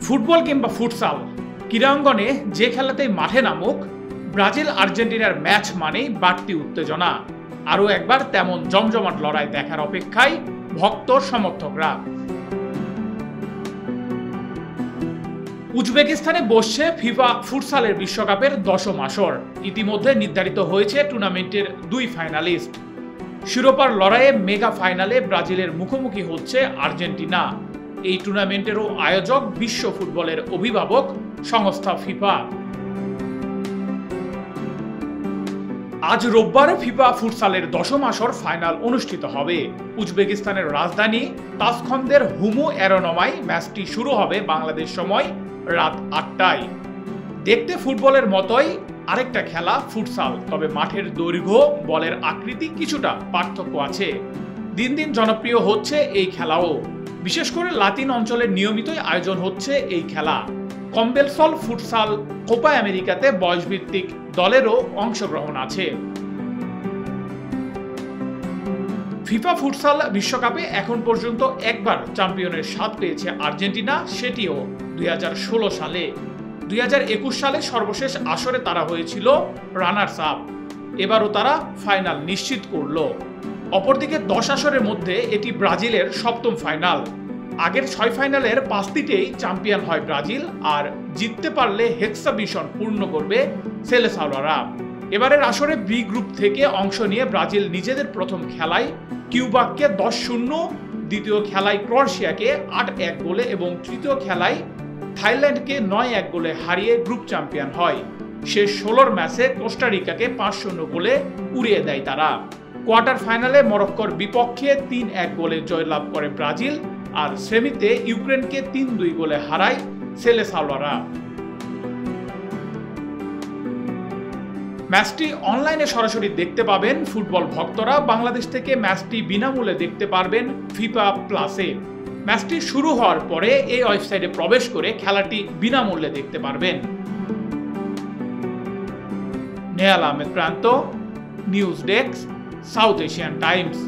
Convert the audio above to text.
Football কিংবা futsal ক্রীড়াঙ্গনে যে খেলাতেই মাঠে নামুক, ব্রাজিল আর্জেন্টিনার ম্যাচ মানেই বাড়তি উত্তেজনা। আরও একবার তেমন জমজমাট লড়াই দেখার অপেক্ষায় ভক্ত সমর্থকরা। উজবেকিস্তানে বসছে ফিফা ফুটসালের বিশ্বকাপের 10ম আসর। ইতিমধ্যে নির্ধারিত হয়েছে টুর্নামেন্টের 2 ফাইনালিস্ট। শিরোপার লড়াইয়ে মেগা ফাইনালে ব্রাজিলের মুখোমুখি হচ্ছে আর্জেন্টিনা। এই টুর্নামেন্টেরও আয়োজক বিশ্ব ফুটবলের অভিভাবক সংস্থা ফিফা। আজ রোববার ফিফা ফুটসালের 10ম আসর ফাইনাল অনুষ্ঠিত হবে। উজবেকিস্তানের রাজধানী তাসখন্দের হুমু অ্যারোনোমায় ম্যাচটি শুরু হবে বাংলাদেশ সময় রাত 8টায়। দেখতে ফুটবলের মতোই আরেকটা খেলা ফুটসাল, তবে মাঠের দৈর্ঘ্য, বলের আকৃতি কিছুটা পার্থক্য আছে। দিন দিন জনপ্রিয় হচ্ছে এই খেলাও। বিশেষ করে লাতিন অঞ্চলে নিয়মিতই আয়োজন হচ্ছে এই খেলা। কমবেলসল ফুটসাল কোপা আমেরিকাতে বয়সভিত্তিক দলেরও অংশগ্রহণ আছে। ফিফা ফুটসাল বিশ্বকাপে এখন পর্যন্ত একবার চ্যাম্পিয়নের স্বাদ পেয়েছে আর্জেন্টিনা, সেটিও 2016 সালে। 2021 সালে সর্বশেষ আসরে তারা হয়েছিল রানার্স আপ। এবারও তারা ফাইনাল নিশ্চিত করল। অপরদিকে 10 আসরের মধ্যে এটি ব্রাজিলের 7ম ফাইনাল। আগের 6 ফাইনালের 5টিতেই চ্যাম্পিয়ন হয় ব্রাজিল, আর জিততে পারলে হেক্সাবিশন পূর্ণ করবে সেলেসাওরা। এবারের আসরে বি গ্রুপ থেকে অংশ নিয়ে ব্রাজিল নিজেদের প্রথম খেলায় কিউবাকে 10-0, দ্বিতীয় খেলায় ক্রোয়েশিয়াকে 8-1 গোলে এবং তৃতীয় খেলায় থাইল্যান্ডকে 9-1 গোলে হারিয়ে গ্রুপ চ্যাম্পিয়ন হয়। শেষ 16 ম্যাচে কোস্টারিকাকে 5-0 গোলে উড়িয়ে দেয় তারা। কোয়ার্টার ফাইনালে মরক্কোর বিপক্ষে 3-1 গোলে জয়লাভ করে ব্রাজিল, আর সেমিতে ইউক্রেনকে 3-2 গোলে হারায় সেলেসাওরা। ম্যাচটি অনলাইনে সরাসরি দেখতে পাবেন ফুটবল ভক্তরা। বাংলাদেশ থেকে ম্যাচটি বিনামূল্যে দেখতে পারবেন ফিফা প্লাসে। ম্যাচটি শুরু হওয়ার পরে এই ওয়েবসাইটে প্রবেশ করে খেলাটি বিনামূল্যে দেখতে পারবেন। নেহাল আহমেদ প্রান্ত, news desk, south Asian Times.